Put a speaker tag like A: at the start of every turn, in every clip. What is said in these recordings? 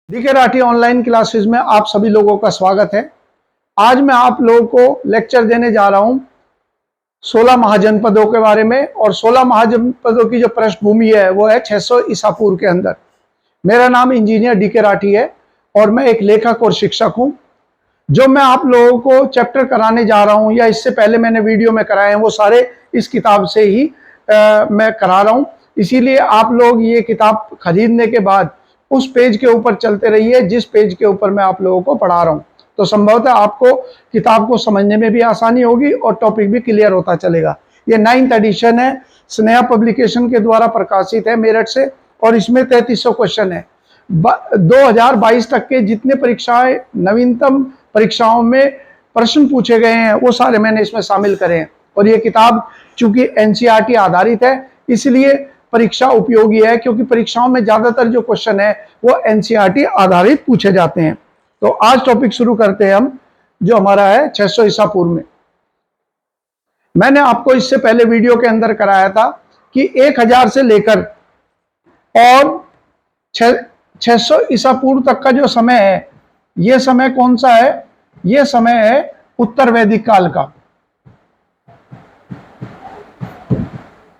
A: DK Rathi online classes में आप सभी लोगों का स्वागत है। आज मैं आप लोगों को लेक्चर देने जा रहा हूं 16 महाजनपदों के बारे में। और 16 महाजनपदों की जो पृष्ठभूमि है वो है 600 ईसा पूर्व के अंदर। मेरा नाम इंजीनियर डीके राठी है और मैं एक लेखक और शिक्षक हूं। जो मैं आप लोगों को चैप्टर कराने जा रहा हूं या इससे पहले मैंने वीडियो में कराए हैं वो सारे इस किताब से ही मैं करा रहा हूं। इसीलिए आप लोग ये किताब खरीदने के बाद उस पेज के ऊपर चलते रहिए जिस पेज के ऊपर मैं आप लोगों को पढ़ा रहा हूं, तो संभवतः आपको किताब को समझने में भी आसानी होगी और टॉपिक भी क्लियर होता चलेगा। ये 9th एडिशन है, स्नेहा पब्लिकेशन के द्वारा प्रकाशित है मेरठ से, और इसमें 3300 क्वेश्चन है। 2022 तक के जितने परीक्षाएं नवीनतम परीक्षाओं में प्रश्न पूछे गए हैं वो सारे मैंने इसमें शामिल करे हैं। और ये किताब चूंकि एनसीईआरटी आधारित है इसलिए परीक्षा उपयोगी है, क्योंकि परीक्षाओं में ज्यादातर जो क्वेश्चन है वो एनसीईआरटी आधारित पूछे जाते हैं। तो आज टॉपिक शुरू करते हैं हम, जो हमारा है 600 ईसा पूर्व में। मैंने आपको इससे पहले वीडियो के अंदर कराया था कि 1000 से लेकर और 600 ईसा पूर्व तक का जो समय है, ये समय कौन सा है? ये समय है उत्तर वैदिक काल का।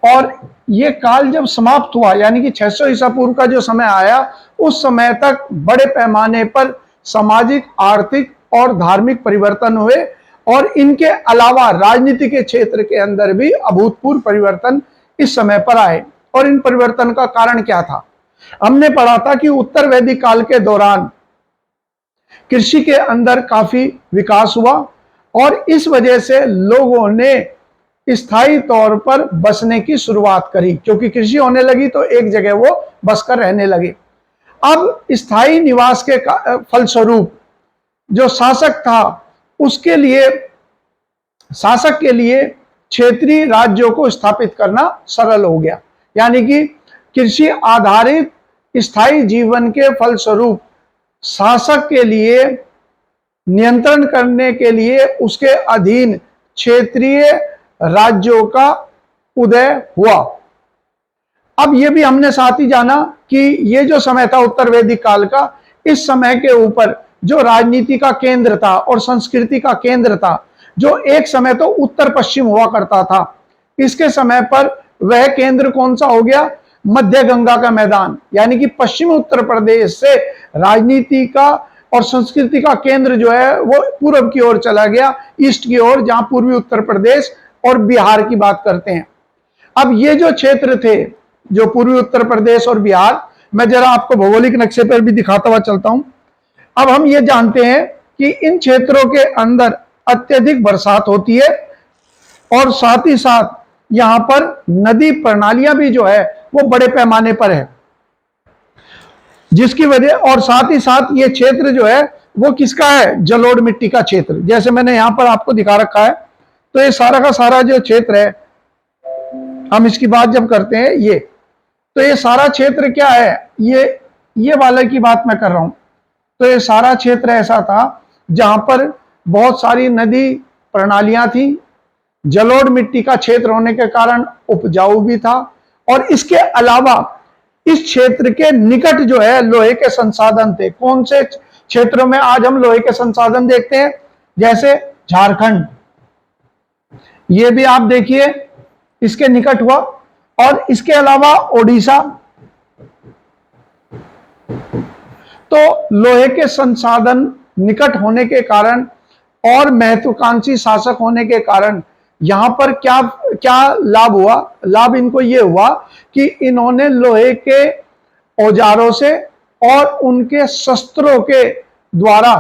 A: और ये काल जब समाप्त हुआ, यानी कि 600 ईसा पूर्व का जो समय आया, उस समय तक बड़े पैमाने पर सामाजिक, आर्थिक और धार्मिक परिवर्तन हुए। और इनके अलावा राजनीति के क्षेत्र के अंदर भी अभूतपूर्व परिवर्तन इस समय पर आए। और इन परिवर्तन का कारण क्या था? हमने पढ़ा था कि उत्तर वैदिक काल के दौरान कृषि के अंदर काफी विकास हुआ और इस वजह से लोगों ने स्थायी तौर पर बसने की शुरुआत करी, क्योंकि कृषि होने लगी तो एक जगह वो बसकर रहने लगे। अब स्थायी निवास के फलस्वरूप जो शासक था उसके लिए, शासक के लिए क्षेत्रीय राज्यों को स्थापित करना सरल हो गया। यानी कि कृषि आधारित स्थायी जीवन के फलस्वरूप शासक के लिए नियंत्रण करने के लिए उसके अधीन क्षेत्रीय राज्यों का उदय हुआ। अब ये भी हमने साथ ही जाना कि ये जो समय था उत्तर वैदिक काल का, इस समय के ऊपर जो राजनीति का केंद्र था और संस्कृति का केंद्र था, जो एक समय तो उत्तर पश्चिम हुआ करता था, इसके समय पर वह केंद्र कौन सा हो गया? मध्य गंगा का मैदान। यानी कि पश्चिम उत्तर प्रदेश से राजनीति का और संस्कृति का केंद्र जो है वो पूर्व की ओर चला गया, ईस्ट की ओर, जहां पूर्वी उत्तर प्रदेश और बिहार की बात करते हैं। अब ये जो क्षेत्र थे, जो पूर्वी उत्तर प्रदेश और बिहार, मैं जरा आपको भौगोलिक नक्शे पर भी दिखाता हुआ चलता हूं। अब हम ये जानते हैं कि इन क्षेत्रों के अंदर अत्यधिक बरसात होती है और साथ ही साथ यहां पर नदी प्रणालियां भी जो है वो बड़े पैमाने पर है, जिसकी वजह, और साथ ही साथ ये क्षेत्र जो है वो किसका है? जलोढ़ मिट्टी का क्षेत्र। जैसे मैंने यहां पर आपको दिखा रखा है, तो ये सारा का सारा जो क्षेत्र है, हम इसकी बात जब करते हैं ये, तो ये सारा क्षेत्र क्या है? ये वाले की बात मैं कर रहा हूं। तो ये सारा क्षेत्र ऐसा था जहां पर बहुत सारी नदी प्रणालियां थी, जलोढ़ मिट्टी का क्षेत्र होने के कारण उपजाऊ भी था, और इसके अलावा इस क्षेत्र के निकट जो है लोहे के संसाधन थे। कौन से क्षेत्रों में आज हम लोहे के संसाधन देखते हैं? जैसे झारखंड, ये भी आप देखिए इसके निकट हुआ, और इसके अलावा ओडिशा। तो लोहे के संसाधन निकट होने के कारण और महत्वाकांक्षी शासक होने के कारण यहां पर क्या क्या लाभ हुआ? लाभ इनको ये हुआ कि इन्होंने लोहे के औजारों से और उनके शस्त्रों के द्वारा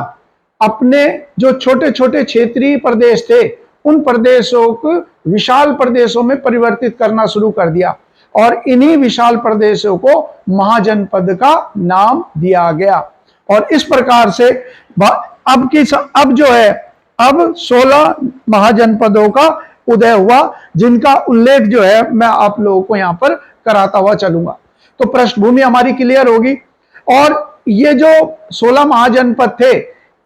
A: अपने जो छोटे छोटे क्षेत्रीय प्रदेश थे उन प्रदेशों को विशाल प्रदेशों में परिवर्तित करना शुरू कर दिया, और इन्हीं विशाल प्रदेशों को महाजनपद का नाम दिया गया। और इस प्रकार से अब जो है, अब 16 महाजनपदों का उदय हुआ, जिनका उल्लेख जो है मैं आप लोगों को यहां पर कराता हुआ चलूंगा। तो पृष्ठभूमि हमारी क्लियर होगी। और ये जो 16 महाजनपद थे,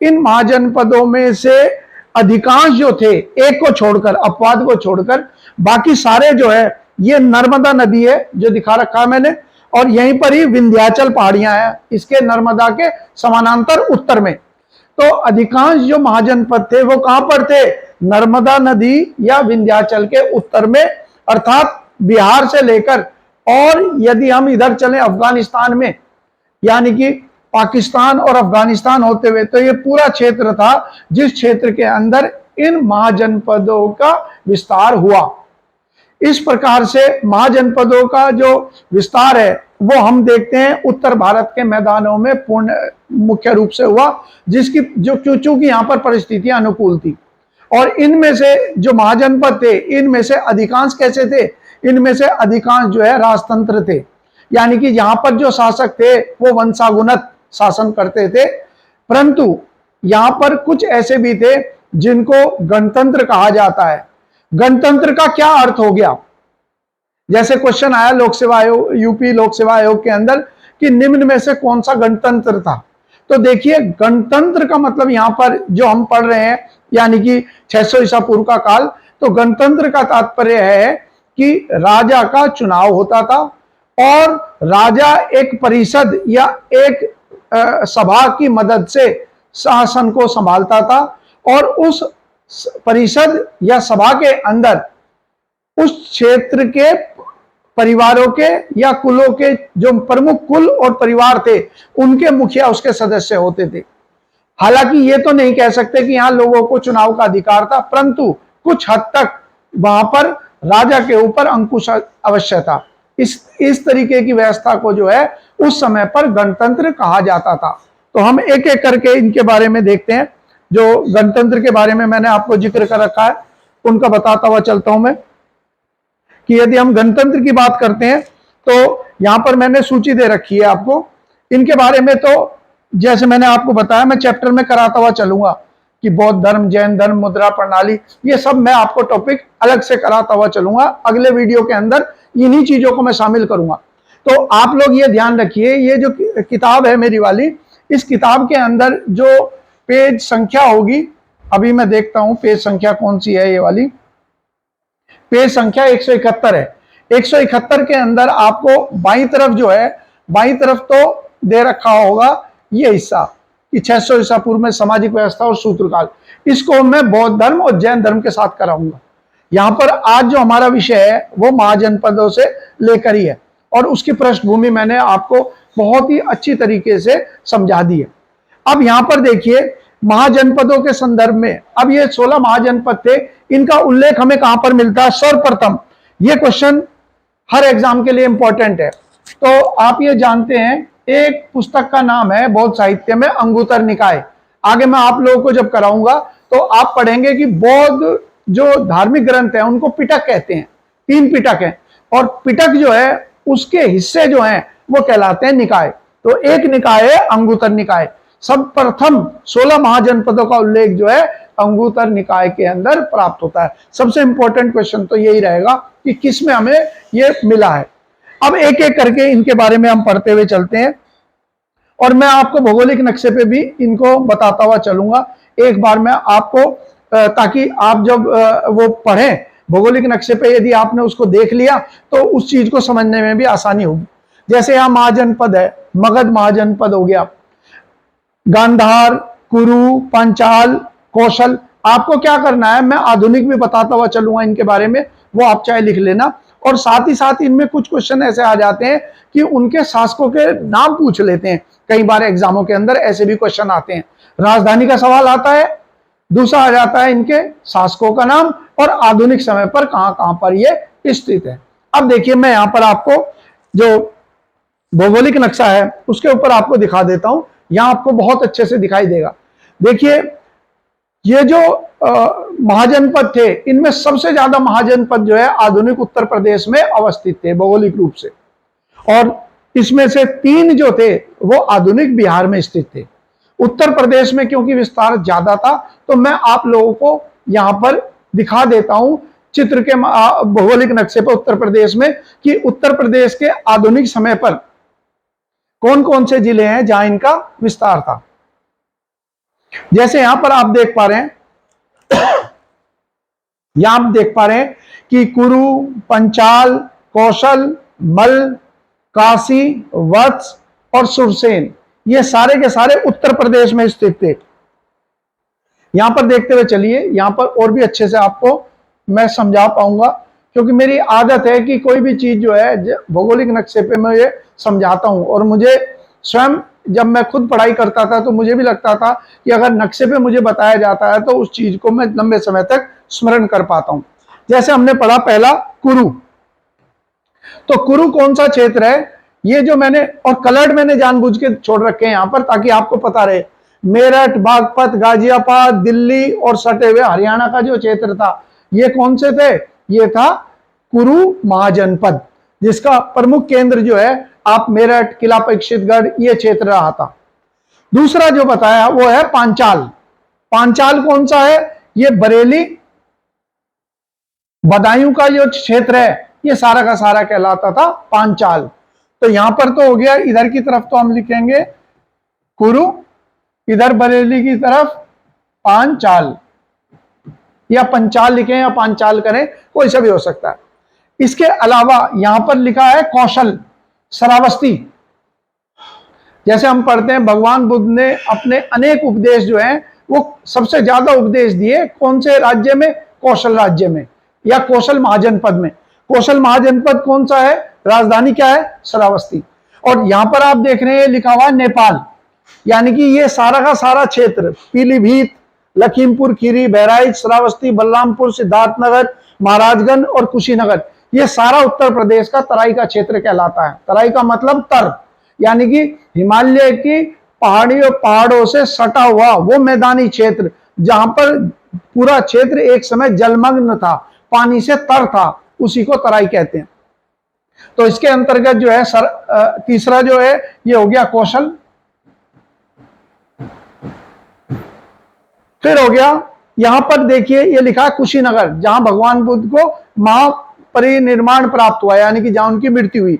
A: इन महाजनपदों में से अधिकांश जो थे, एक को छोड़कर, अपवाद को छोड़कर, बाकी सारे जो है ये नर्मदा नदी है जो दिखा रखा है मैंने, और यहीं पर ही विंध्याचल पहाड़ियां हैं इसके नर्मदा के समानांतर उत्तर में। तो अधिकांश जो महाजनपद थे वो कहां पर थे? नर्मदा नदी या विंध्याचल के उत्तर में, अर्थात बिहार से लेकर, और यदि हम इधर चलें अफगानिस्तान में, यानी कि पाकिस्तान और अफगानिस्तान होते हुए, तो ये पूरा क्षेत्र था जिस क्षेत्र के अंदर इन महाजनपदों का विस्तार हुआ। इस प्रकार से महाजनपदों का जो विस्तार है वो हम देखते हैं उत्तर भारत के मैदानों में पूर्ण मुख्य रूप से हुआ, जिसकी जो चूंकि यहां पर परिस्थितियां अनुकूल थी। और इनमें से जो महाजनपद थे, इनमें से अधिकांश कैसे थे? इनमें से अधिकांश जो है राजतंत्र थे, यानी कि यहां पर जो शासक थे वो वंशागुणत शासन करते थे। परंतु यहां पर कुछ ऐसे भी थे जिनको गणतंत्र कहा जाता है। गणतंत्र का क्या अर्थ हो गया? जैसे क्वेश्चन आया लोक सेवा आयोग, यूपी लोक सेवा आयोग के अंदर कि निम्न में से कौन सा गणतंत्र था। तो देखिए, गणतंत्र का मतलब यहां पर जो हम पढ़ रहे हैं, यानी कि 600 ईसा पूर्व का काल, तो गणतंत्र का तात्पर्य है कि राजा का चुनाव होता था और राजा एक परिषद या एक सभा की मदद से शासन को संभालता था, और उस परिषद या सभा के अंदर उस क्षेत्र के परिवारों के या कुलों के जो प्रमुख कुल और परिवार थे उनके मुखिया उसके सदस्य होते थे। हालांकि ये तो नहीं कह सकते कि यहां लोगों को चुनाव का अधिकार था, परंतु कुछ हद तक वहां पर राजा के ऊपर अंकुश अवश्य था। इस तरीके की व्यवस्था को जो है उस समय पर गणतंत्र कहा जाता था। तो हम एक एक करके इनके बारे में देखते हैं। जो गणतंत्र के बारे में मैंने आपको जिक्र कर रखा है उनका बताता हुआ चलता हूं मैं, कि यदि हम गणतंत्र की बात करते हैं तो यहां पर मैंने सूची दे रखी है आपको इनके बारे में। तो जैसे मैंने आपको बताया, मैं चैप्टर में कराता हुआ चलूंगा कि बौद्ध धर्म, जैन धर्म, मुद्रा प्रणाली, ये सब मैं आपको टॉपिक अलग से कराता हुआ चलूंगा। अगले वीडियो के अंदर इन्हीं चीजों को मैं शामिल करूंगा। तो आप लोग ये ध्यान रखिए, ये जो किताब है मेरी वाली, इस किताब के अंदर जो पेज संख्या होगी, अभी मैं देखता हूं पेज संख्या कौन सी है। ये वाली पेज संख्या 171 है। 171 के अंदर आपको बाईं तरफ जो है, बाईं तरफ तो दे रखा होगा ये हिस्सा कि 600 ईसा पूर्व में सामाजिक व्यवस्था और सूत्रकाल। इसको मैं बौद्ध धर्म और जैन धर्म के साथ कराऊंगा। यहां पर आज जो हमारा विषय है वो महाजनपदों से लेकर ही है, और उसकी पृष्ठभूमि मैंने आपको बहुत ही अच्छी तरीके से समझा दी है। अब यहां पर देखिए, महाजनपदों के संदर्भ में, अब ये 16 महाजनपद थे, इनका उल्लेख हमें कहां पर मिलता है? सर्वप्रथम, ये क्वेश्चन हर एग्जाम के लिए इंपॉर्टेंट है। तो आप ये जानते हैं, एक पुस्तक का नाम है बौद्ध साहित्य में अंगुतर निकाय। आगे मैं आप लोगों को जब कराऊंगा तो आप पढ़ेंगे कि बौद्ध जो धार्मिक ग्रंथ है उनको पिटक कहते हैं। 3 पिटक हैं, और पिटक जो है उसके हिस्से जो हैं वो कहलाते हैं निकाय। तो एक निकाय है अंगुतर निकाय। सब प्रथम 16 महाजनपदों का उल्लेख जो है अंगुतर निकाय के अंदर प्राप्त होता है। सबसे इंपॉर्टेंट क्वेश्चन तो यही रहेगा कि किस में हमें ये मिला है। अब एक एक करके इनके बारे में हम पढ़ते हुए चलते हैं, और मैं आपको भौगोलिक नक्शे पे भी इनको बताता हुआ चलूंगा एक बार मैं आपको, ताकि आप जब वो पढ़ें भौगोलिक नक्शे पे, यदि आपने उसको देख लिया तो उस चीज को समझने में भी आसानी होगी। जैसे यहाँ महाजनपद है, मगध महाजनपद हो गया, गांधार, कुरु, पंचाल, कौशल। आपको क्या करना है, मैं आधुनिक भी बताता हुआ चलूंगा इनके बारे में, वो आप चाहे लिख लेना। और साथ ही साथ इनमें कुछ क्वेश्चन ऐसे आ जाते हैं कि उनके शासकों के नाम पूछ लेते हैं। कई बार एग्जामों के अंदर ऐसे भी क्वेश्चन आते हैं। राजधानी का सवाल आता है, दूसरा आ जाता है इनके शासकों का नाम, और आधुनिक समय पर कहां कहां पर ये स्थित है। अब देखिए, मैं यहां पर आपको जो भौगोलिक नक्शा है उसके ऊपर आपको दिखा देता हूं। यहां आपको बहुत अच्छे से दिखाई देगा। देखिए, ये जो महाजनपद थे, इनमें सबसे ज्यादा महाजनपद जो है आधुनिक उत्तर प्रदेश में अवस्थित थे भौगोलिक रूप से, और इसमें से 3 जो थे वो आधुनिक बिहार में स्थित थे। उत्तर प्रदेश में क्योंकि विस्तार ज्यादा था, तो मैं आप लोगों को यहां पर दिखा देता हूं चित्र के भौगोलिक नक्शे पर उत्तर प्रदेश में, कि उत्तर प्रदेश के आधुनिक समय पर कौन कौन से जिले हैं जहां इनका विस्तार था। जैसे यहां पर आप देख पा रहे हैं, यहां आप देख पा रहे हैं कि कुरु, पंचाल, कौशल, मल, काशी, वत्स और सुरसेन, ये सारे के सारे उत्तर प्रदेश में स्थित थे। यहां पर देखते हुए चलिए, यहां पर और भी अच्छे से आपको मैं समझा पाऊंगा, क्योंकि मेरी आदत है कि कोई भी चीज जो है भौगोलिक नक्शे पे मैं ये समझाता हूं। और मुझे स्वयं जब मैं खुद पढ़ाई करता था तो मुझे भी लगता था कि अगर नक्शे पे मुझे बताया जाता है तो उस चीज को मैं लंबे समय तक स्मरण कर पाता हूं। जैसे हमने पढ़ा पहला कुरु, तो कुरु कौन सा क्षेत्र है, ये जो मैंने और कलर्ड मैंने जानबूझ के छोड़ रखे हैं यहां पर ताकि आपको पता रहे। मेरठ, बागपत, गाजियाबाद, दिल्ली और सटे हुए हरियाणा का जो क्षेत्र था, ये कौन से थे, ये था कुरु महाजनपद, जिसका प्रमुख केंद्र जो है आप मेरठ, किला परीक्षितगढ़, ये क्षेत्र रहा था। दूसरा जो बताया वो है पांचाल। पांचाल कौन सा है, ये बरेली, बदायूं का जो क्षेत्र है, ये सारा का सारा कहलाता था पांचाल। तो यहां पर तो हो गया, इधर की तरफ तो हम लिखेंगे कुरु, इधर बरेली की तरफ पांचाल, या पंचाल लिखें या पांचाल करें, कोई सा भी हो सकता है। इसके अलावा यहां पर लिखा है कौशल, श्रावस्ती। जैसे हम पढ़ते हैं भगवान बुद्ध ने अपने अनेक उपदेश जो हैं वो सबसे ज्यादा उपदेश दिए कौन से राज्य में, कौशल राज्य में या कौशल महाजनपद में। कौशल महाजनपद कौन सा है, राजधानी क्या है, श्रावस्ती। और यहां पर आप देख रहे हैं लिखा हुआ नेपाल, यानी कि ये सारा का सारा क्षेत्र पीलीभीत, लखीमपुर खीरी, बहराइच, श्रावस्ती, बलरामपुर, सिद्धार्थनगर, महाराजगंज और कुशीनगर, ये सारा उत्तर प्रदेश का तराई का क्षेत्र कहलाता है। तराई का मतलब तर, यानी कि हिमालय की पहाड़ों से सटा हुआ वो मैदानी क्षेत्र जहां पर पूरा क्षेत्र एक समय जलमग्न था, पानी से तर था, उसी को तराई कहते हैं। तो इसके अंतर्गत जो है तीसरा जो है ये हो गया कौशल। फिर हो गया यहां पर देखिए ये लिखा है कुशीनगर, जहां भगवान बुद्ध को महापरिनिर्वाण प्राप्त हुआ, यानी कि जहां उनकी मृत्यु हुई।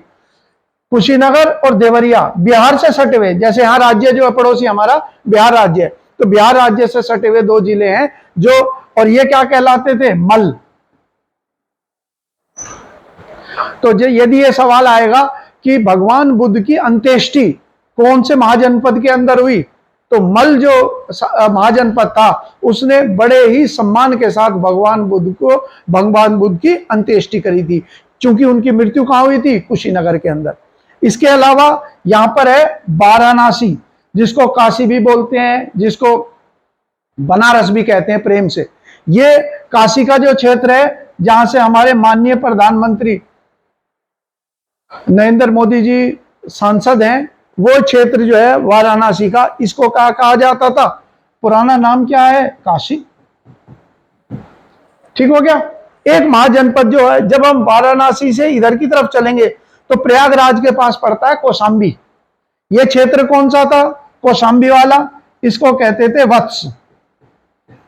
A: कुशीनगर और देवरिया बिहार से सटे हुए, जैसे यहां राज्य जो है पड़ोसी हमारा बिहार राज्य है, तो बिहार राज्य से सटे हुए दो जिले हैं जो, और ये क्या कहलाते थे, मल। तो यदि ये सवाल आएगा कि भगवान बुद्ध की अंत्येष्टि कौन से महाजनपद के अंदर हुई, तो मल जो महाजनपद था उसने बड़े ही सम्मान के साथ भगवान बुद्ध की अंत्येष्टि करी थी, क्योंकि उनकी मृत्यु कहां हुई थी, कुशीनगर के अंदर। इसके अलावा यहां पर है वाराणसी, जिसको काशी भी बोलते हैं, जिसको बनारस भी कहते हैं प्रेम से। ये काशी का जो क्षेत्र है जहां से हमारे माननीय प्रधानमंत्री नरेंद्र मोदी जी सांसद हैं, वो क्षेत्र जो है वाराणसी का, इसको क्या कहा जाता था, पुराना नाम क्या है, काशी। ठीक हो गया। एक महाजनपद जो है, जब हम वाराणसी से इधर की तरफ चलेंगे तो प्रयागराज के पास पड़ता है कौशाम्बी। ये क्षेत्र कौन सा था, कौशाम्बी वाला, इसको कहते थे वत्स।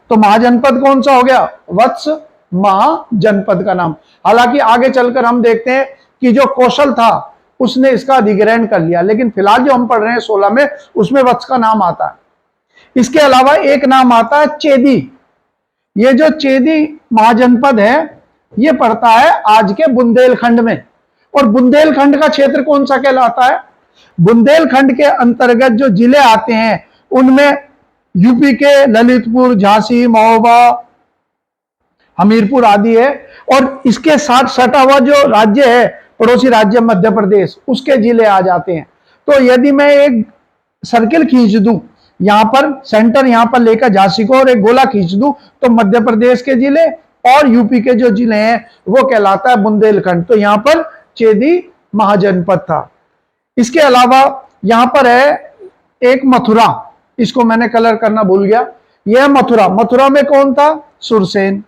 A: तो महाजनपद कौन सा हो गया, वत्स महाजनपद का नाम। हालांकि आगे चलकर हम देखते हैं कि जो कौशल था उसने इसका अधिग्रहण कर लिया, लेकिन फिलहाल जो हम पढ़ रहे हैं 16 में, उसमें वत्स का नाम आता है। इसके अलावा एक नाम आता है चेदी। ये जो चेदी महाजनपद है ये पड़ता है आज के बुंदेलखंड में। और बुंदेलखंड का क्षेत्र कौन सा कहलाता है, बुंदेलखंड के अंतर्गत जो जिले आते हैं उनमें यूपी के ललितपुर, झांसी, महोबा, हमीरपुर आदि है। और इसके साथ सटा हुआ जो राज्य है, पड़ोसी राज्य मध्य प्रदेश, उसके जिले आ जाते हैं। तो यदि मैं एक सर्किल खींच दूं, यहां पर सेंटर यहां पर लेकर झांसी को, और एक गोला खींच दूं, तो मध्य प्रदेश के जिले और यूपी के जो जिले हैं वो कहलाता है बुंदेलखंड। तो यहां पर चेदी महाजनपद था। इसके अलावा यहां पर है एक मथुरा, इसको मैंने कलर करना भूल गया, यह मथुरा। मथुरा में कौन था, सुरसेन।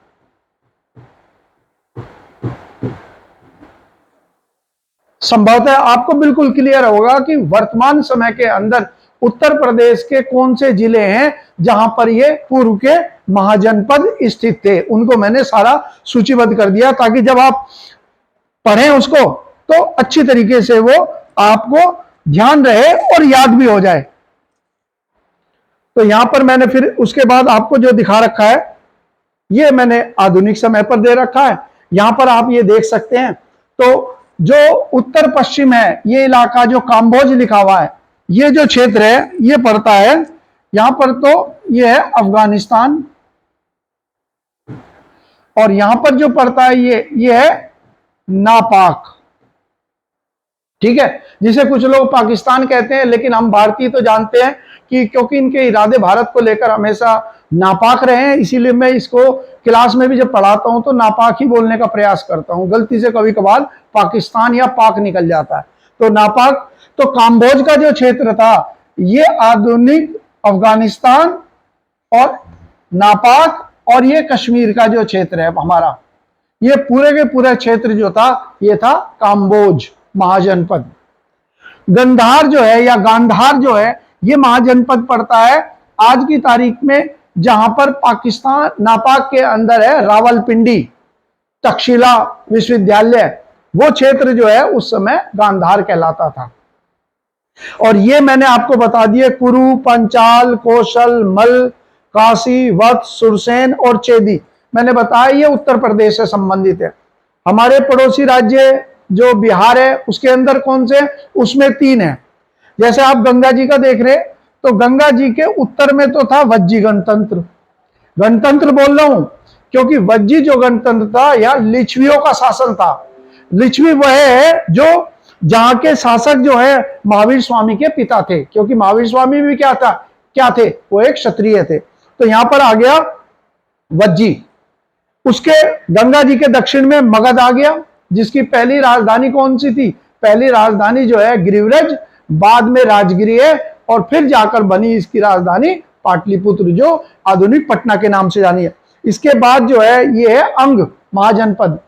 A: संभवतः आपको बिल्कुल क्लियर होगा कि वर्तमान समय के अंदर उत्तर प्रदेश के कौन से जिले हैं जहां पर ये पूर्व के महाजनपद स्थित थे, उनको मैंने सारा सूचीबद्ध कर दिया, ताकि जब आप पढ़ें उसको तो अच्छी तरीके से वो आपको ध्यान रहे और याद भी हो जाए। तो यहां पर मैंने फिर उसके बाद आपको जो दिखा रखा है ये मैंने आधुनिक समय पर दे रखा है। यहां पर आप ये देख सकते हैं। तो जो उत्तर पश्चिम है, ये इलाका जो काम्बोज लिखा हुआ है, ये जो क्षेत्र है ये पड़ता है यहां पर, तो ये है अफगानिस्तान। और यहां पर जो पड़ता है ये है नापाक, ठीक है, जिसे कुछ लोग पाकिस्तान कहते हैं, लेकिन हम भारतीय तो जानते हैं कि क्योंकि इनके इरादे भारत को लेकर हमेशा नापाक रहे हैं, इसीलिए मैं इसको क्लास में भी जब पढ़ाता हूं तो नापाक ही बोलने का प्रयास करता हूं। गलती से कभी कभार पाकिस्तान या पाक निकल जाता है, तो नापाक। तो काम्बोज का जो क्षेत्र था ये आधुनिक अफगानिस्तान और नापाक, और ये कश्मीर का जो क्षेत्र है हमारा, ये पूरे के पूरे क्षेत्र जो था ये था काम्बोज महाजनपद। गंधार जो है या गांधार जो है ये महाजनपद पड़ता है आज की तारीख में, जहां पर पाकिस्तान नापाक के अंदर है रावलपिंडी तक्षशिला विश्वविद्यालय, वो क्षेत्र जो है उस समय गांधार कहलाता था। और ये मैंने आपको बता दिए कुरु, पंचाल, कौशल, मल, काशी, वत्स, सुरसेन और चेदी, मैंने बताया ये उत्तर प्रदेश से संबंधित है। हमारे पड़ोसी राज्य जो बिहार है उसके अंदर कौन से, उसमें 3 है। जैसे आप गंगा जी का देख रहे, तो गंगा जी के उत्तर में तो था वज्जी गणतंत्र। गणतंत्र बोल रहा हूं क्योंकि वज्जी जो गणतंत्र था या लिच्छवियों का शासन था। लिच्छवी वह है जो जहां के शासक जो है महावीर स्वामी के पिता थे, क्योंकि महावीर स्वामी भी क्या थे, वो एक क्षत्रिय थे। तो यहां पर आ गया वज्जी। उसके गंगा जी के दक्षिण में मगध आ गया, जिसकी पहली राजधानी कौन सी थी, पहली राजधानी जो है गिरिव्रज, बाद में राजगिरी है, और फिर जाकर बनी इसकी राजधानी पाटलिपुत्र, जो आधुनिक पटना के नाम से जानी है। इसके बाद जो है ये है अंग महाजनपद,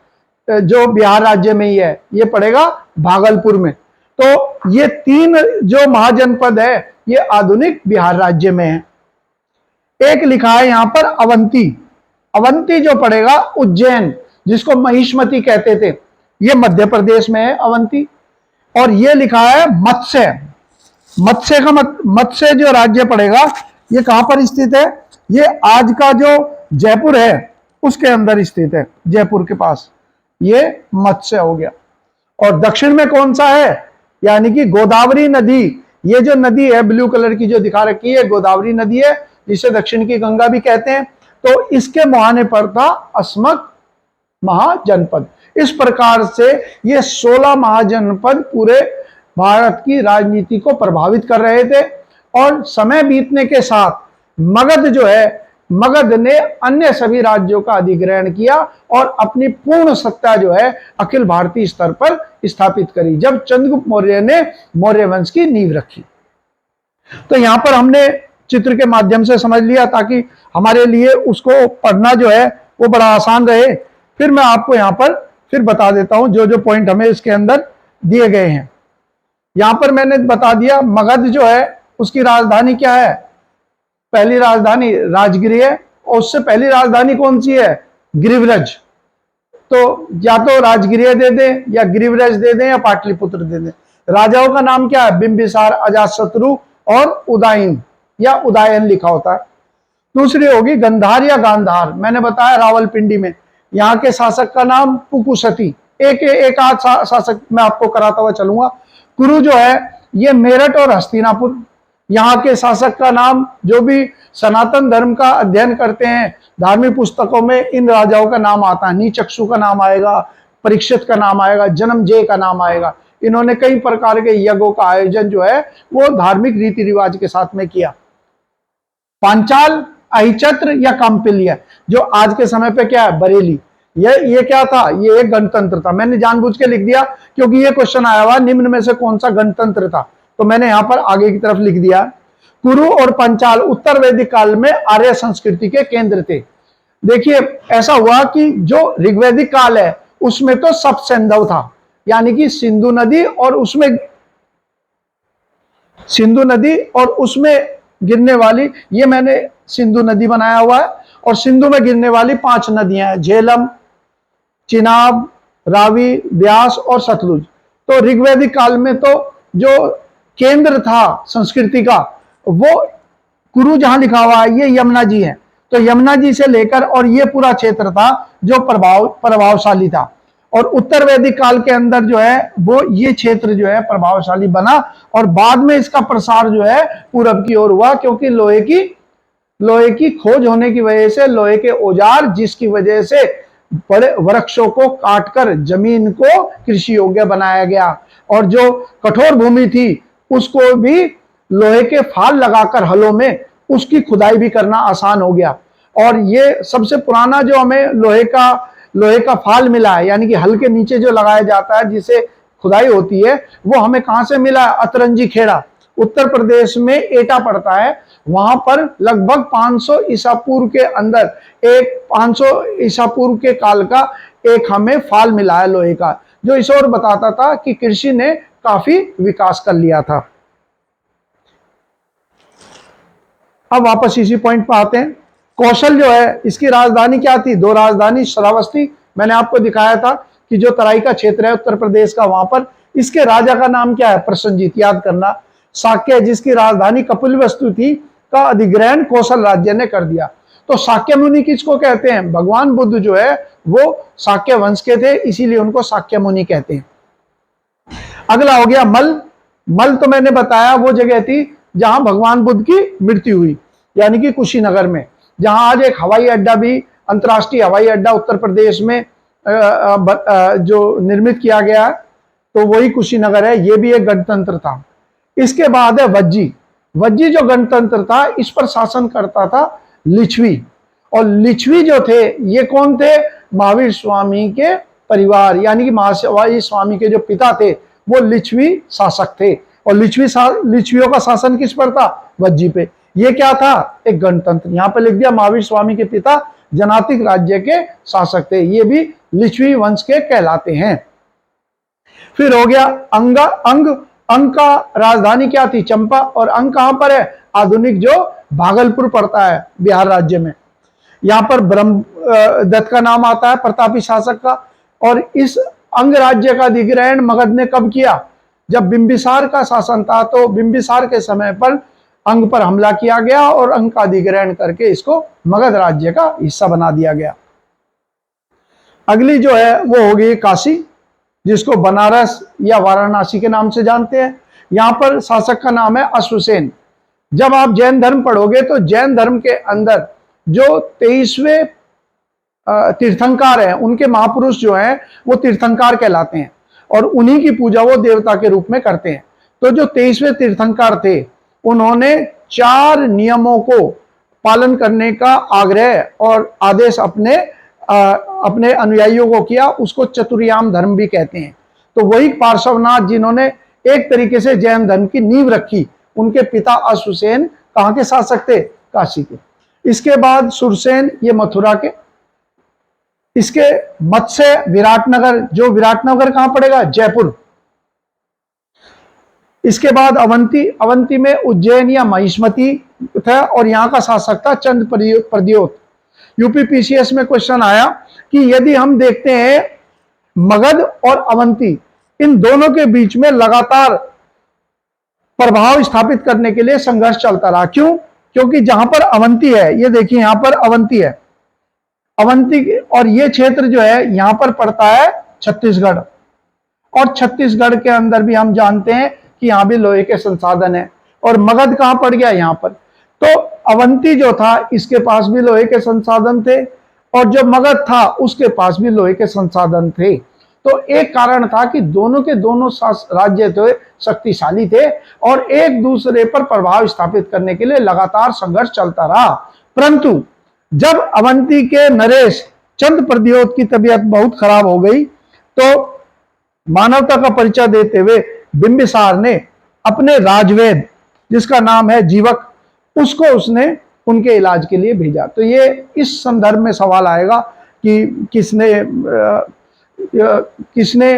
A: जो बिहार राज्य में ही है, ये पड़ेगा भागलपुर में। तो ये 3 जो महाजनपद है ये आधुनिक बिहार राज्य में है। एक लिखा है यहां पर अवंती, अवंती जो पड़ेगा उज्जैन, जिसको महिष्मती कहते थे, ये मध्य प्रदेश में है अवंती। और ये लिखा है मत्स्य, मत्स्य का मत्स्य जो राज्य पड़ेगा ये कहां पर स्थित है, ये आज का जो जयपुर है उसके अंदर स्थित है, जयपुर के पास, ये मत्स्य हो गया। और दक्षिण में कौन सा है, यानी कि गोदावरी नदी, ये जो नदी है ब्लू कलर की जो दिखा रखी है गोदावरी नदी है, जिसे दक्षिण की गंगा भी कहते हैं। तो इसके मुहाने पर था अस्मक महाजनपद। इस प्रकार से ये 16 महाजनपद पूरे भारत की राजनीति को प्रभावित कर रहे थे। और समय बीतने के साथ मगध जो है, मगध ने अन्य सभी राज्यों का अधिग्रहण किया और अपनी पूर्ण सत्ता जो है अखिल भारतीय स्तर पर स्थापित करी, जब चंद्रगुप्त मौर्य ने मौर्य वंश की नींव रखी। तो यहां पर हमने चित्र के माध्यम से समझ लिया ताकि हमारे लिए उसको पढ़ना जो है वो बड़ा आसान रहे। फिर मैं आपको यहां पर फिर बता देता हूं जो जो पॉइंट हमें इसके अंदर दिए गए हैं। यहां पर मैंने बता दिया मगध जो है उसकी राजधानी क्या है, पहली राजधानी राजगिरी है, और उससे पहली राजधानी कौन सी है, गिरिव्रज। तो या तो राजगिरी दे दें या गिरिव्रज दे दें या पाटलिपुत्र दे दें। राजाओं का नाम क्या है, बिंबिसार, अजातशत्रु और उदयन या उदयन लिखा होता है। दूसरी होगी गंधार या गांधार, मैंने बताया रावलपिंडी में। यहाँ के शासक का नाम पुकुसती, एक आध शासक मैं आपको कराता हुआ चलूंगा। कुरु जो है ये मेरठ और हस्तिनापुर। यहाँ के शासक का नाम, जो भी सनातन धर्म का अध्ययन करते हैं धार्मिक पुस्तकों में इन राजाओं का नाम आता है। नीचक्षु का नाम आएगा, परीक्षित का नाम आएगा, जन्मजय का नाम आएगा। इन्होंने कई प्रकार के यज्ञों का आयोजन जो है वो धार्मिक रीति रिवाज के साथ में किया। पांचाल, अहिचत्र या काम्पिल्य, जो आज के समय पे क्या है, बरेली। ये क्या था, ये एक गणतंत्र था। मैंने जानबूझ के लिख दिया क्योंकि ये क्वेश्चन आया हुआ निम्न में से कौन सा गणतंत्र था, तो मैंने यहां पर आगे की तरफ लिख दिया। कुरु और पंचाल उत्तर वैदिक काल में आर्य संस्कृति के केंद्र थे। देखिए ऐसा हुआ कि जो ऋग्वैदिक काल है उसमें तो सब सिंधु था, यानी कि सिंधु नदी और उसमें गिरने वाली, ये मैंने सिंधु नदी बनाया हुआ है, और सिंधु में गिरने वाली 5 नदियां हैं, झेलम, चिनाब, रावी, ब्यास और सतलुज। तो ऋग्वैदिक काल में तो जो केंद्र था संस्कृति का वो कुरु जहां लिखा हुआ है ये यमुना जी है। तो यमुना जी से लेकर और ये पूरा क्षेत्र था जो प्रभावशाली था। और उत्तर वैदिक काल के अंदर जो है वो ये क्षेत्र जो है प्रभावशाली बना, और बाद में इसका प्रसार जो है पूरब की ओर हुआ, क्योंकि लोहे की खोज होने की वजह से, लोहे के औजार जिसकी वजह से बड़े वृक्षों को काटकर जमीन को कृषि योग्य बनाया गया, और जो कठोर भूमि थी उसको भी लोहे के फाल लगाकर हलों में उसकी खुदाई भी करना आसान हो गया। और ये सबसे पुराना जो हमें लोहे का फाल मिला है, यानी कि हल के नीचे जो लगाया जाता है जिसे खुदाई होती है, वो हमें कहां से मिला है? अतरंजी खेड़ा, उत्तर प्रदेश में एटा पड़ता है, वहां पर लगभग 500 ईसा पूर्व के अंदर 500 ईसा पूर्व के काल का एक हमें फाल मिला है लोहे का, जो इस ओर बताता था कि कृषि ने काफी विकास कर लिया था। अब वापस इसी पॉइंट पर आते हैं। कौशल जो है इसकी राजधानी क्या थी? दो राजधानी श्रावस्ती, मैंने आपको दिखाया था कि जो तराई का क्षेत्र है उत्तर प्रदेश का, वहां पर इसके राजा का नाम क्या है? प्रसन्नजीत, याद करना। शाक्य जिसकी राजधानी कपिलवस्तु थी का अधिग्रहण कौशल राज्य ने कर दिया। तो शाक्य मुनि किसको कहते हैं? भगवान बुद्ध जो है वो शाक्य वंश के थे, इसीलिए उनको शाक्य मुनि कहते हैं। अगला हो गया मल। मल तो मैंने बताया वो जगह थी जहां भगवान बुद्ध की मृत्यु हुई, यानी कि कुशीनगर में, जहां आज एक हवाई अड्डा भी, अंतर्राष्ट्रीय हवाई अड्डा उत्तर प्रदेश में जो निर्मित किया गया है, तो वही कुशीनगर है। ये भी एक गणतंत्र था। इसके बाद है वज्जी। वज्जी जो गणतंत्र था, इस पर शासन करता था लिच्छवी, और लिच्छवी जो थे ये कौन थे? महावीर स्वामी के परिवार, यानी कि महावीर स्वामी के जो पिता थे वो लिच्छवी शासक थे, और लिच्छवियों का शासन किस पर था? वज्जी पे। ये क्या था? एक गणतंत्र। यहां पे लिख दिया महावीर स्वामी के पिता जनातिक राज्य के शासक थे, ये भी लिच्छवी वंश के कहलाते हैं। फिर हो गया अंग। अंग का राजधानी क्या थी? चंपा। और अंग कहां पर है? आधुनिक जो भागलपुर पड़ता है बिहार राज्य में। यहां पर ब्रह्मदत्त का नाम आता है, प्रतापी शासक का। और इस अंग राज्य का अधिग्रहण मगध ने कब किया? जब बिंबिसार का शासन था, तो बिंबिसार के समय पर अंग पर हमला किया गया और अंग का अधिग्रहण करके इसको मगध राज्य का हिस्सा बना दिया गया। अगली जो है वो हो गई काशी, जिसको बनारस या वाराणसी के नाम से जानते हैं। यहां पर शासक का नाम है अश्वसेन। जब आप जैन धर्म पढ़ोगे तो जैन धर्म के अंदर जो 23वें तीर्थंकार हैं, उनके महापुरुष जो हैं वो तीर्थंकार कहलाते हैं, और उन्हीं की पूजा वो देवता के रूप में करते हैं। तो जो 23वें तीर्थंकार थे, उन्होंने 4 नियमों को पालन करने का आग्रह और आदेश अपने अनुयायियों को किया, उसको चतुर्याम धर्म भी कहते हैं। तो वही पार्श्वनाथ जिन्होंने एक तरीके से जैन धर्म की नींव रखी, उनके पिता अश्वसेन कहां के शासक थे? काशी के। इसके बाद सुरसेन, ये मथुरा के। इसके मत्स्य विराटनगर, जो विराटनगर कहां पड़ेगा? जयपुर। इसके बाद अवंती। अवंती में उज्जैन या महिष्मती था, और यहां का शासक था चंद प्रद्योत। यूपी पीसीएस में क्वेश्चन आया कि यदि हम देखते हैं मगध और अवंती, इन दोनों के बीच में लगातार प्रभाव स्थापित करने के लिए संघर्ष चलता रहा। क्यों? क्योंकि जहां पर अवंती है, ये देखिए यहां पर अवंती है, अवंती, और ये क्षेत्र जो है यहां पर पड़ता है छत्तीसगढ़, और छत्तीसगढ़ के अंदर भी हम जानते हैं कि यहां भी लोहे के संसाधन है। और मगध कहां पड़ गया? यहां पर। तो अवंती जो था इसके पास भी लोहे के संसाधन थे, और जो मगध था उसके पास भी लोहे के संसाधन थे। तो एक कारण था कि दोनों के दोनों राज्य थे शक्तिशाली थे, और एक दूसरे पर प्रभाव स्थापित करने के लिए लगातार संघर्ष चलता रहा। परंतु जब अवंती के नरेश चंद प्रद्योत की तबीयत बहुत खराब हो गई, तो मानवता का परिचय देते हुए बिंबिसार ने अपने राजवेद, जिसका नाम है जीवक, उसको उसने उनके इलाज के लिए भेजा। तो ये इस संदर्भ में सवाल आएगा कि किसने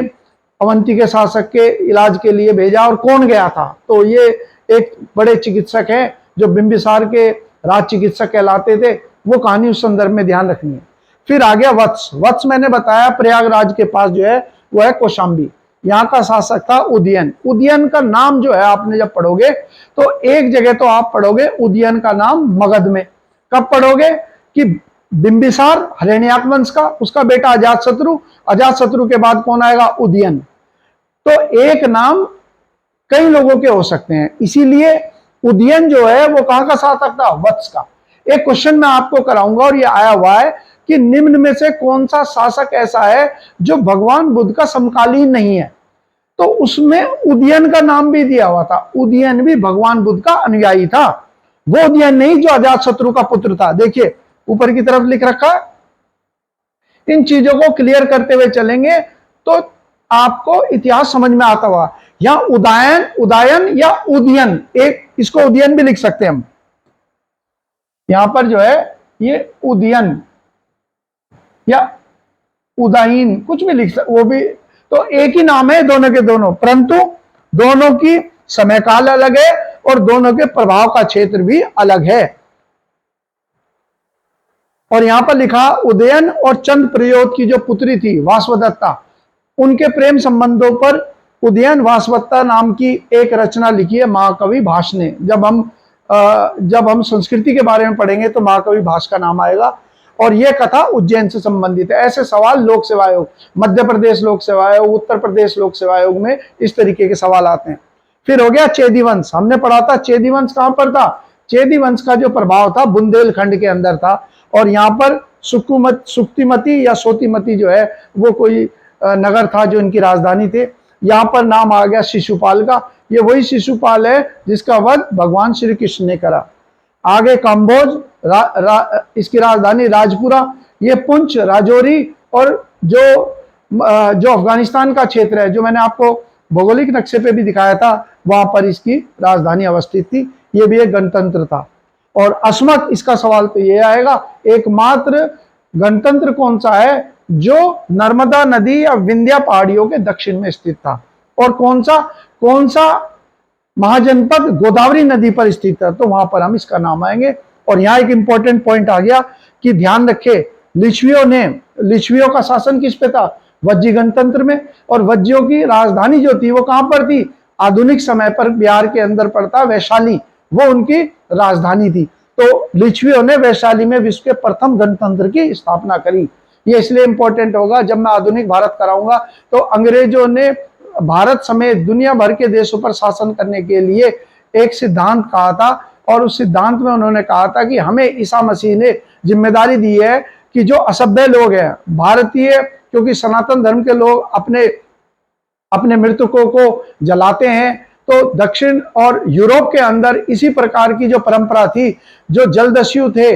A: अवंती के शासक के इलाज के लिए भेजा और कौन गया था? तो ये एक बड़े चिकित्सक हैं जो बिंबिसार के राज चिकित्सक कहलाते थे, वो कहानी उस संदर्भ में ध्यान रखनी है। फिर आ गया वत्स। वत्स मैंने बताया प्रयागराज के पास जो है वो है कौशाम्बी। यहाँ का शासक था उदयन। उदयन का नाम जो है आपने जब पढ़ोगे तो एक जगह तो आप पढ़ोगे उदयन का नाम मगध में। कब पढ़ोगे? कि बिंबिसार हिरण्यक वंश का, उसका बेटा अजातशत्रु, अजातशत्रु के बाद कौन आएगा? उदयन। तो एक नाम कई लोगों के हो सकते हैं, इसीलिए उदयन जो है वो कहां का शासक था? वत्स का। एक क्वेश्चन मैं आपको कराऊंगा और ये आया हुआ है कि निम्न में से कौन सा शासक ऐसा है जो भगवान बुद्ध का समकालीन नहीं है? तो उसमें उदयन का नाम भी दिया हुआ था। उदयन भी भगवान बुद्ध का अनुयायी था, वो उदयन नहीं जो अजातशत्रु का पुत्र था। देखिए ऊपर की तरफ लिख रखा है। इन चीजों को क्लियर करते हुए चलेंगे तो आपको इतिहास समझ में आता हुआ। यहां उदयन, उदयन या उदयन, एक इसको उदयन भी लिख सकते हैं हम। यहां पर जो है ये उदयन या उदयन कुछ भी लिख सकते, वो भी तो एक ही नाम है दोनों के दोनों, परंतु दोनों की समय काल अलग है और दोनों के प्रभाव का क्षेत्र भी अलग है। और यहां पर लिखा उदयन और चंद प्रयोत की जो पुत्री थी वासवदत्ता, उनके प्रेम संबंधों पर उदयन वासवदत्ता नाम की एक रचना लिखी है महाकवि भास ने। जब हम संस्कृति के बारे में पढ़ेंगे तो महाकवि भास का नाम आएगा। और यह कथा उज्जैन से संबंधित है। ऐसे सवाल लोक सेवा आयोग, मध्य प्रदेश लोक सेवा आयोग, उत्तर प्रदेश लोक सेवा आयोग में इस तरीके के सवाल आते हैं। फिर हो गया चेदी वंश, हमने पढ़ा था चेदी वंश कहां पर था? चेदी वंश का जो प्रभाव था बुंदेलखंड के अंदर था। और यहाँ पर सुक्तिमती या सोतिमती जो है वो कोई नगर था जो इनकी राजधानी थे। यहाँ पर नाम आ गया शिशुपाल का, ये वही शिशुपाल है जिसका वध भगवान श्री कृष्ण ने करा। आगे कंबोज, इसकी राजधानी राजपुरा, ये पुंछ, राजौरी और जो अफगानिस्तान का क्षेत्र है जो मैंने आपको भौगोलिक नक्शे पे भी दिखाया था, वहां पर इसकी राजधानी अवस्थित थी। ये भी एक गणतंत्र था। और अस्मक, इसका सवाल तो ये आएगा एकमात्र गणतंत्र कौन सा है जो नर्मदा नदी या विंध्या पहाड़ियों के दक्षिण में स्थित था? और कौन सा महाजनपद गोदावरी नदी पर स्थित है? तो वहां पर हम इसका नाम आएंगे। और यहाँ एक इंपॉर्टेंट पॉइंट आ गया कि ध्यान रखे, लिच्छवियों का शासन किस पे था? वज्जी गणतंत्र में। और वज्जियों की राजधानी जो थी वो कहां पर थी? आधुनिक समय पर बिहार के अंदर पड़ता वैशाली, वो उनकी राजधानी थी। तो लिच्छवियों ने वैशाली में विश्व के प्रथम गणतंत्र की स्थापना करी। ये इसलिए इंपॉर्टेंट होगा, जब मैं आधुनिक भारत कराऊंगा तो अंग्रेजों ने भारत समेत दुनिया भर के देशों पर शासन करने के लिए एक सिद्धांत कहा था। और उस सिद्धांत में उन्होंने कहा था कि हमें ईसा मसीह ने जिम्मेदारी दी है कि जो असभ्य लोग हैं भारतीय, क्योंकि सनातन धर्म के लोग अपने मृतकों को जलाते हैं, तो दक्षिण और यूरोप के अंदर इसी प्रकार की जो परंपरा थी, जो जलदस्यु थे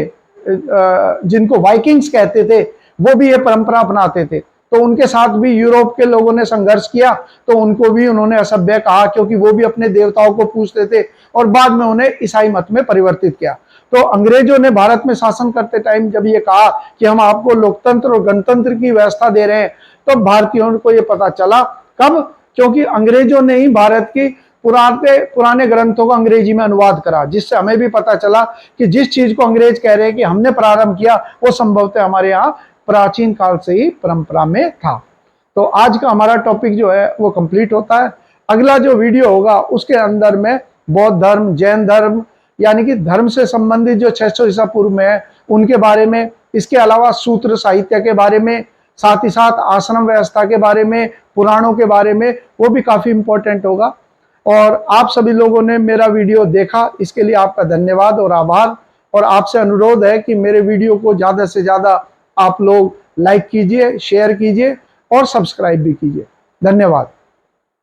A: जिनको वाइकिंग्स कहते थे, वो भी ये परंपरा अपनाते थे। तो उनके साथ भी यूरोप के लोगों ने संघर्ष किया, तो उनको भी उन्होंने असभ्य कहा, क्योंकि वो भी अपने देवताओं को पूजते थे। और बाद में उन्हें ईसाई मत में परिवर्तित किया। तो अंग्रेजों ने भारत में शासन करते टाइम जब ये कहा कि हम आपको लोकतंत्र और गणतंत्र की व्यवस्था दे रहे हैं, तो भारतीयों को ये पता चला। कब? क्योंकि अंग्रेजों ने ही भारत की पुराने ग्रंथों का अंग्रेजी में अनुवाद करा, जिससे हमें भी पता चला कि जिस चीज को अंग्रेज कह रहे हैं कि हमने प्रारंभ किया, वो संभवतः हमारे यहाँ प्राचीन काल से ही परंपरा में था। तो आज का हमारा टॉपिक जो है वो कंप्लीट होता है। अगला जो वीडियो होगा उसके अंदर में बौद्ध धर्म, जैन धर्म, यानी कि धर्म से संबंधित जो 600 ईसा पूर्व में है उनके बारे में, इसके अलावा सूत्र साहित्य के बारे में, साथ ही साथ आश्रम व्यवस्था के बारे में, पुराणों के बारे में, वो भी काफी इंपॉर्टेंट होगा। और आप सभी लोगों ने मेरा वीडियो देखा, इसके लिए आपका धन्यवाद और आभार। और आपसे अनुरोध है कि मेरे वीडियो को ज़्यादा से ज़्यादा आप लोग लाइक कीजिए, शेयर कीजिए और सब्सक्राइब भी कीजिए। धन्यवाद।